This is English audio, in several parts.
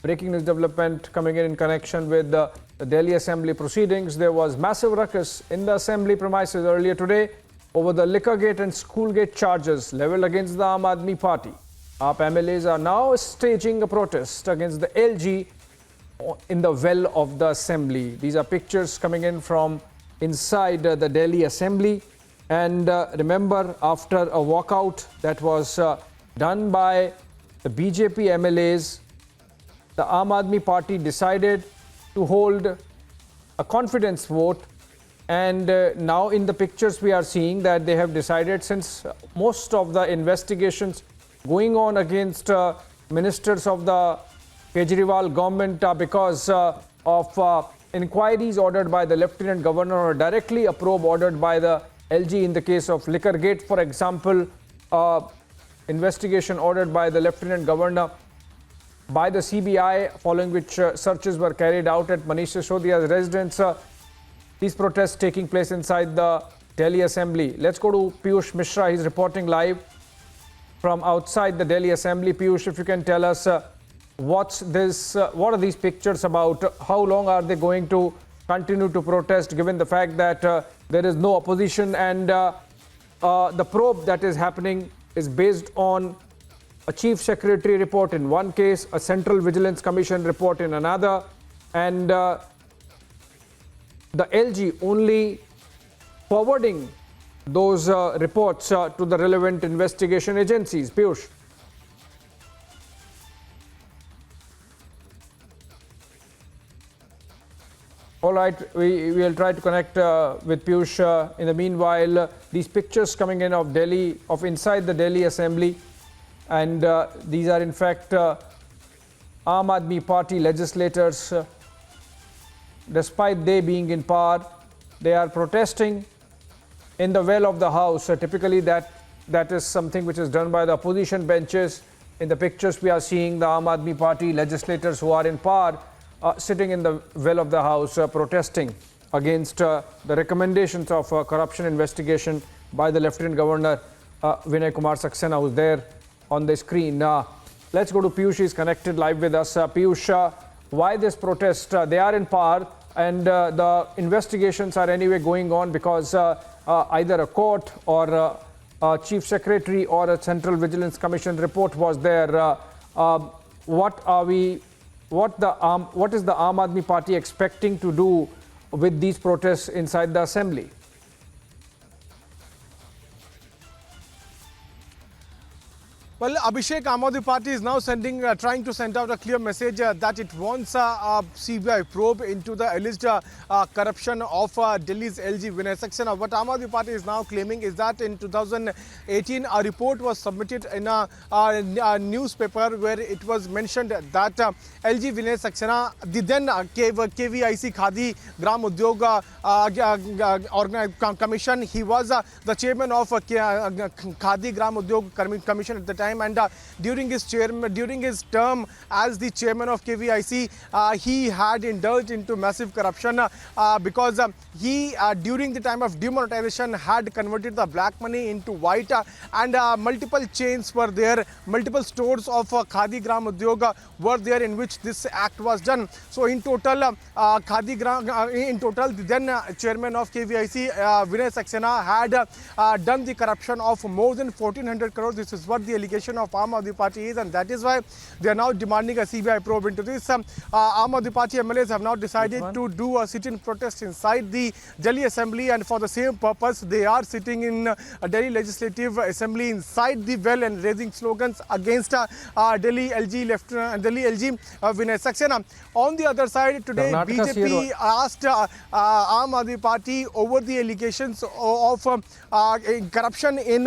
breaking news development coming in connection with the Delhi Assembly proceedings. There was massive ruckus in the Assembly premises earlier today over the Liquorgate and Schoolgate charges leveled against the Aam Aadmi Party. AAP MLAs are now staging a protest against the L-G in the well of the Assembly. These are pictures coming in from inside the Delhi Assembly. And remember, after a walkout that was done by the BJP MLAs, the Aam Aadmi Party decided to hold a confidence vote. And now in the pictures we are seeing that they have decided, since most of the investigations going on against ministers of the Kejriwal government because of inquiries ordered by the Lieutenant Governor or directly a probe ordered by the L-G in the case of Liquorgate, for example, investigation ordered by the Lieutenant Governor by the CBI, following which searches were carried out at Manish Sisodia's residence. These protests taking place inside the Delhi Assembly. Let's go to Piyush Mishra. He's reporting live from outside the Delhi Assembly. Piyush, if you can tell us what are these pictures about? How long are they going to continue to protest, given the fact that there is no opposition and the probe that is happening is based on a Chief Secretary report in one case, a Central Vigilance Commission report in another, and the L-G only forwarding those reports to the relevant investigation agencies. Piyush. All right, we will try to connect with Piyush. In the meanwhile, these pictures coming in of Delhi, of inside the Delhi Assembly, and these are in fact Aam Aadmi Party legislators. Despite they being in power, they are protesting in the well of the House. Typically that is something which is done by the opposition benches. In the pictures we are seeing the Aam Aadmi Party legislators who are in power sitting in the well of the House protesting against the recommendations of corruption investigation by the Lieutenant Governor Vinai Kumar Saxena, who's there on the screen. Let's go to Piyush. He's connected live with us. Piyush, why this protest? They are in power and the investigations are anyway going on because either a court or a Chief Secretary or a Central Vigilance Commission report was there. What is the Aam Aadmi Party expecting to do with these protests inside the Assembly? Well, Abhishek, Aam Aadmi Party is now trying to send out a clear message that it wants a CBI probe into the alleged corruption of Delhi's L-G Vinai Saxena. What Aam Aadmi Party is now claiming is that in 2018, a report was submitted in a newspaper where it was mentioned that L-G Vinai Saxena, the then KVIC Khadi Gram Udyog Commission, he was the chairman of Khadi Gram Udyog Commission at the time. And during his term as the chairman of KVIC, he had indulged into massive corruption because he, during the time of demonetization, had converted the black money into white, and multiple chains were there, multiple stores of Khadi Gram Udyog were there in which this act was done. So in total, the then chairman of KVIC, Vinai Saxena, had done the corruption of more than 1,400 crores. This is what the allegation of Aam Aadmi Party is, and that is why they are now demanding a CBI probe into this. Aam Aadmi Party MLAs have now decided to do a sit-in protest inside the Delhi Assembly, and for the same purpose they are sitting in a Delhi Legislative Assembly inside the well and raising slogans against Delhi L-G Vinai Saxena. On the other side, today BJP asked Aam Aadmi Party over the allegations of corruption in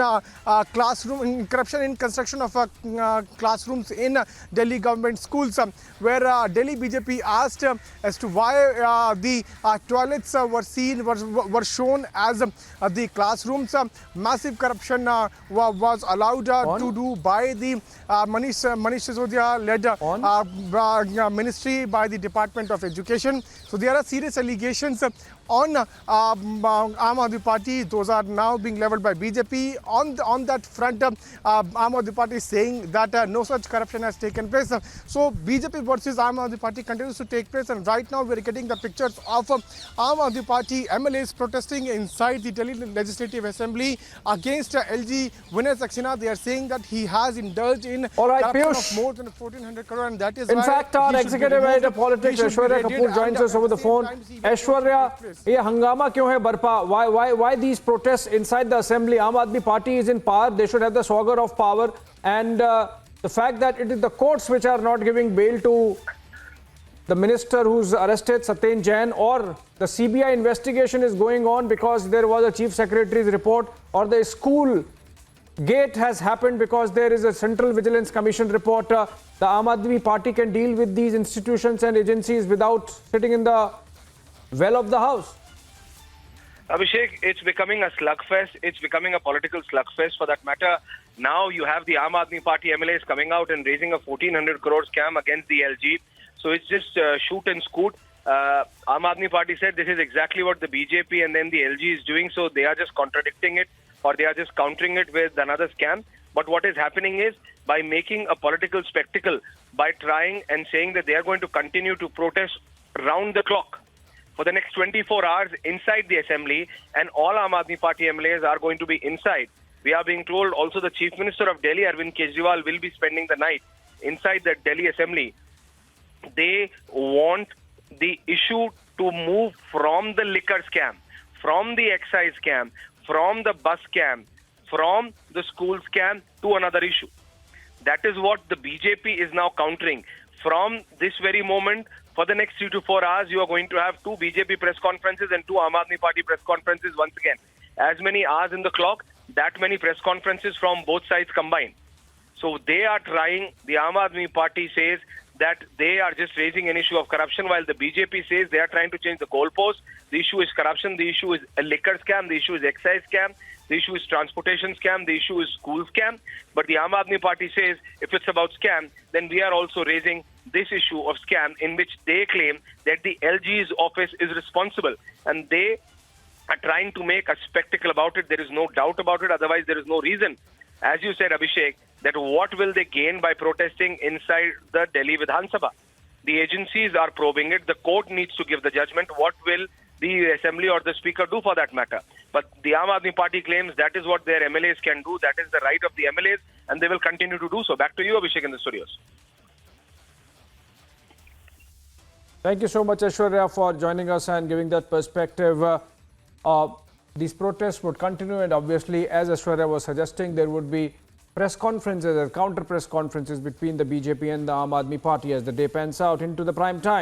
corruption in construction of classrooms in Delhi government schools, where Delhi BJP asked as to why the toilets were shown as the classrooms. Massive corruption was allowed to do by the Manish Sisodia-led ministry, by the Department of Education. So there are serious allegations on Aam Aadmi Party. Those are now being levelled by BJP. On that front, Aam Aadmi Aadmi Party is saying that no such corruption has taken place. So BJP versus Aam Aadmi Party continues to take place, and right now we are getting the pictures of Aam Aadmi Party MLAs protesting inside the Delhi Legislative Assembly against L-G Vinai Saxena. They are saying that he has indulged in corruption of more than 1,400 crore, and that is In why fact, our executive editor of politics, Aishwarya Kapoor, joins us over the phone. Aishwarya, ये हंगामा क्यों है बरपा? Why these protests inside the assembly? Aam Aadmi Party is in power. They should have the swagger of power. And the fact that it is the courts which are not giving bail to the minister who's arrested, Satyen Jain, or the CBI investigation is going on because there was a chief secretary's report, or the school gate has happened because there is a Central Vigilance Commission report. The Aam Aadmi Party can deal with these institutions and agencies without sitting in the well of the house. Abhishek, it's becoming a slugfest. It's becoming a political slugfest for that matter. Now you have the Aam Aadmi Party MLAs coming out and raising a 1,400 crore scam against the LG. So it's just shoot and scoot. Aam Aadmi Party said this is exactly what the BJP and then the LG is doing. So they are just contradicting it, or they are just countering it with another scam. But what is happening is, by making a political spectacle, by trying and saying that they are going to continue to protest round the clock for the next 24 hours inside the assembly, and all Aam Aadmi Party MLAs are going to be inside. We are being told also the Chief Minister of Delhi, Arvind Kejriwal, will be spending the night inside the Delhi assembly. They want the issue to move from the liquor scam, from the excise scam, from the bus scam, from the school scam to another issue. That is what the BJP is now countering. From this very moment, for the next 3 to 4 hours, you are going to have 2 BJP press conferences and 2 Aam Aadmi Party press conferences once again. As many hours in the clock, that many press conferences from both sides combined. So they are trying, the Aam Aadmi Party says that they are just raising an issue of corruption, while the BJP says they are trying to change the goalpost. The issue is corruption, the issue is a liquor scam, the issue is excise scam, the issue is transportation scam, the issue is school scam. But the Aam Aadmi Party says if it's about scam, then we are also raising this issue of scam, in which they claim that the LG's office is responsible, and they are trying to make a spectacle about it. There is no doubt about it, otherwise there is no reason. As you said, Abhishek, that what will they gain by protesting inside the Delhi Vidhan Sabha? The agencies are probing it. The court needs to give the judgment. What will the assembly or the speaker do for that matter? But the Aam Aadmi Party claims that is what their MLAs can do. That is the right of the MLAs, and they will continue to do so. Back to you, Abhishek, in the studios. Thank you so much, Aishwarya, for joining us and giving that perspective. These protests would continue, and obviously, as Aishwarya was suggesting, there would be press conferences and counter press conferences between the BJP and the Aam Aadmi Party as the day pans out into the prime time.